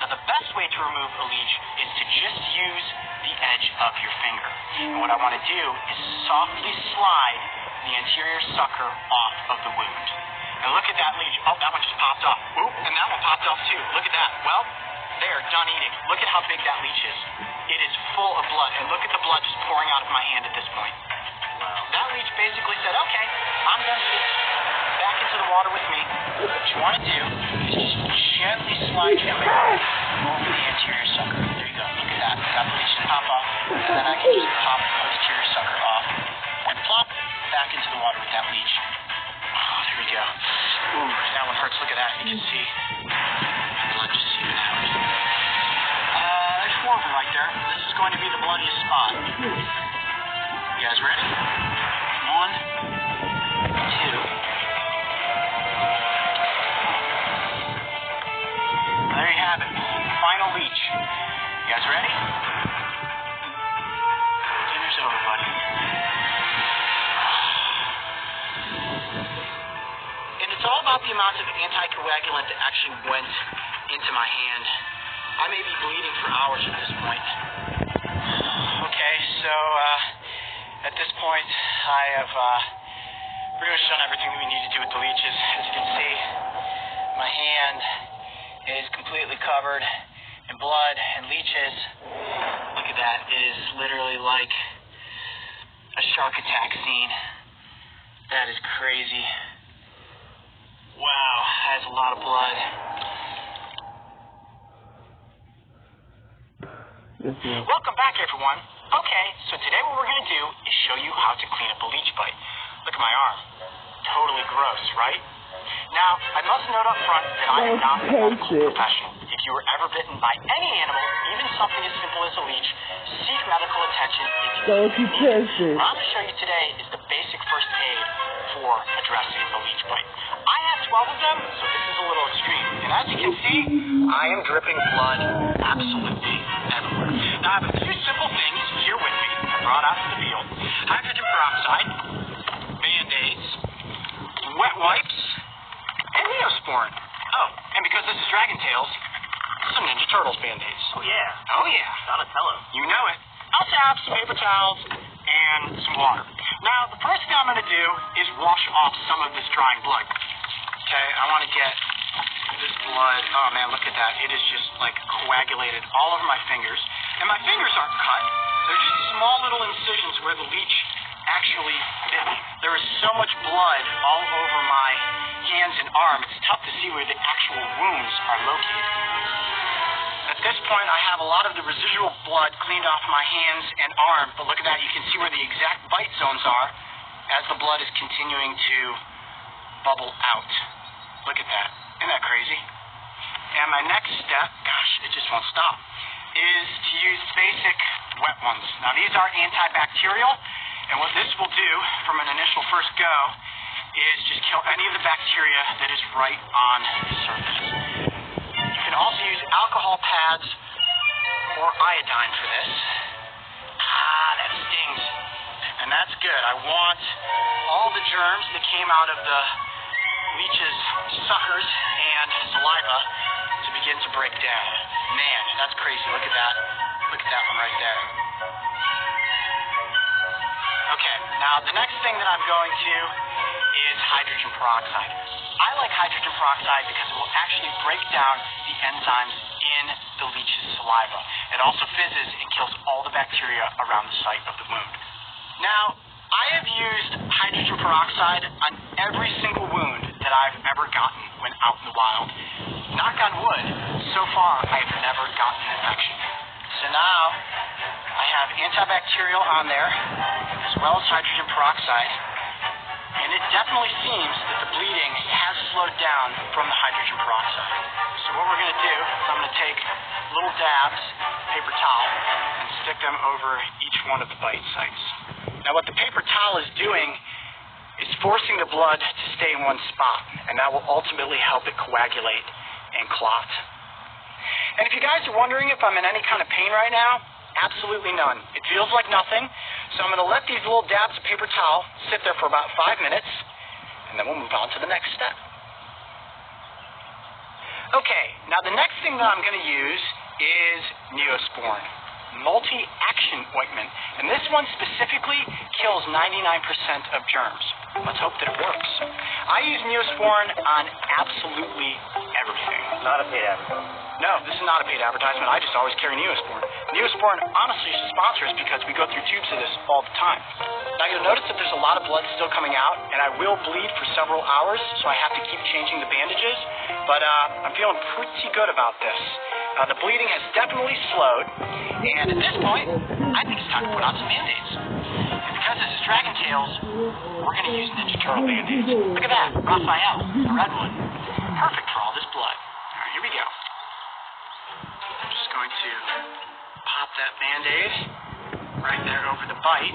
Now, the best way to remove a leech is to just use the edge of your finger. And what I want to do is softly slide the anterior sucker off of the wound. And look at that leech. Oh, that one just popped off. Oop, and that one popped off too. Look at that. Well, there, done eating. Look at how big that leech is. It is full of blood. And look at the blood just pouring out of my hand at this point. Wow. That leech basically said, okay, I'm going to eat it. Back into the water with me. What you want to do is just gently slide your finger over the anterior sucker. There you go. Look at that. That leech just pop off. And then I can just pop the anterior sucker off and plop back into the water with that leech. Oh, there we go. Ooh, that one hurts. Look at that. You can see blood just seeping out. There's four of them right there. This is going to be the bloodiest spot. You guys ready? 1, 2. There you have it. Final leech. You guys ready? Dinner's over, buddy. And it's all about the amount of anticoagulant that actually went into my hand. I may be bleeding for hours at this point. Okay, so at this point, I have pretty much done everything that we need to do with the leeches. As you can see, my hand is completely covered in blood and leeches. Look at that. It is literally like a shark attack scene. That is crazy. Wow, that's a lot of blood. Welcome back, everyone. Okay, so today what we're going to do is show you how to clean up a leech bite. Look at my arm. Totally gross, right? Now, I must note up front that I am not a medical professional. If you were ever bitten by any animal, even something as simple as a leech, seek medical attention if you need it. What I'm going to show you today is the basic first aid for addressing a leech bite. I have 12 of them, so this is a little extreme. And as you can see, I am dripping blood absolutely everywhere. Now, I have a few simple things here with me I brought out to the field. Hydrogen peroxide, Band-Aids, wet wipes, and Neosporin. Oh, and because this is Dragon Tales, some Ninja Turtles Band-Aids. Oh, yeah. Oh, yeah. Donatello. You know it. I also have some paper towels and some water. Now, the first thing I'm going to do is wash off some of this drying blood. Okay, I want to get this blood. Oh, man, look at that. It is just, like, coagulated all over my fingers. And my fingers aren't cut. They're just small little incisions where the leech actually bit me. There is so much blood all over my hands and arm, it's tough to see where the actual wounds are located. At this point, I have a lot of the residual blood cleaned off my hands and arm, but look at that, you can see where the exact bite zones are as the blood is continuing to bubble out. Look at that. Isn't that crazy? And my next step, gosh, it just won't stop, is to use basic wet ones. Now, these are antibacterial, and what this will do from an initial first go is just kill any of the bacteria that is right on the surface. You can also use alcohol pads or iodine for this. Ah, that stings. And that's good. I want all the germs that came out of the leech's suckers and saliva to begin to break down. Man, that's crazy. Look at that. Look at that one right there. Okay, now the next thing that I'm going to is hydrogen peroxide. I like hydrogen peroxide because it will actually break down the enzymes in the leech's saliva. It also fizzes and kills all the bacteria around the site of the wound. Now, I have used hydrogen peroxide on every single wound that I've ever gotten when out in the wild. Knock on wood, so far I have never gotten an infection. So now, I have antibacterial on there, as well as hydrogen peroxide, and it definitely seems that the bleeding has slowed down from the hydrogen peroxide. So what we're going to do is I'm going to take little dabs, paper towel, and stick them over each one of the bite sites. Now what the paper towel is doing is forcing the blood to stay in one spot, and that will ultimately help it coagulate and clot. And if you guys are wondering if I'm in any kind of pain right now, absolutely none. It feels like nothing, so I'm going to let these little dabs of paper towel sit there for about 5 minutes, and then we'll move on to the next step. Okay, now the next thing that I'm going to use is Neosporin multi-action ointment, and this one specifically kills 99% of germs. Let's hope that it works. I use Neosporin on absolutely everything. Not a paid advertisement. No, this is not a paid advertisement. I just always carry Neosporin. Neosporin honestly should sponsor us because we go through tubes of this all the time. Now you'll notice that there's a lot of blood still coming out, and I will bleed for several hours, so I have to keep changing the bandages, but I'm feeling pretty good about this. The bleeding has definitely slowed, and at this point, I think it's time to put on some Band-Aids. And because this is Dragon Tales, we're going to use Ninja Turtle Band-Aids. Look at that, Raphael, the red one. Perfect for all this blood. All right, here we go. I'm just going to pop that Band-Aid right there over the bite.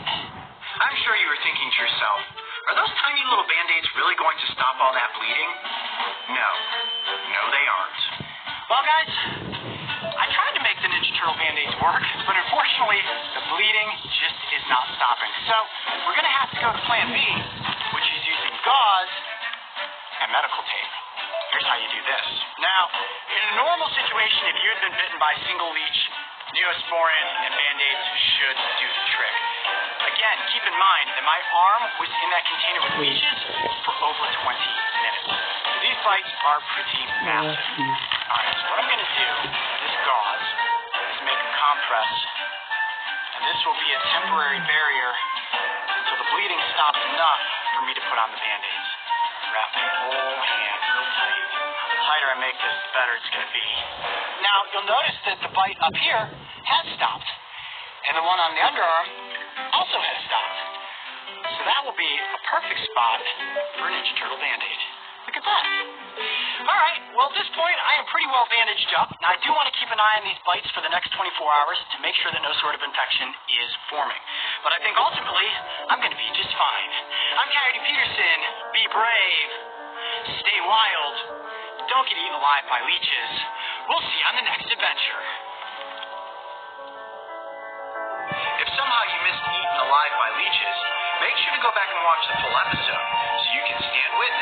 I'm sure you were thinking to yourself, are those tiny little Band-Aids really going to stop all that bleeding? No. No, they aren't. Well, guys, I tried to make the Ninja Turtle Band-Aids work, but unfortunately, the bleeding just is not stopping. So, we're going to have to go to Plan B, which is using gauze and medical tape. Here's how you do this. Now, in a normal situation, if you had been bitten by single leech, Neosporin and Band-Aids should do the trick. Again, keep in mind that my arm was in that container with leeches for over 20 minutes. So these bites are pretty massive. Alright, so what I'm going to do with this gauze is make a compress, and this will be a temporary barrier until the bleeding stops enough for me to put on the Band-Aids. Wrap my whole hand real tight. The tighter I make this, the better it's going to be. Now, you'll notice that the bite up here has stopped, and the one on the underarm also has stopped. So that will be a perfect spot for a Ninja Turtle Band-Aid. Look at that. Alright, well at this point I am pretty well bandaged up. Now I do want to keep an eye on these bites for the next 24 hours to make sure that no sort of infection is forming. But I think ultimately I'm going to be just fine. I'm Coyote Peterson. Be brave. Stay wild. Don't get eaten alive by leeches. We'll see you on the next adventure. If somehow you missed eaten alive by leeches, make sure to go back and watch the full episode so you can stand witness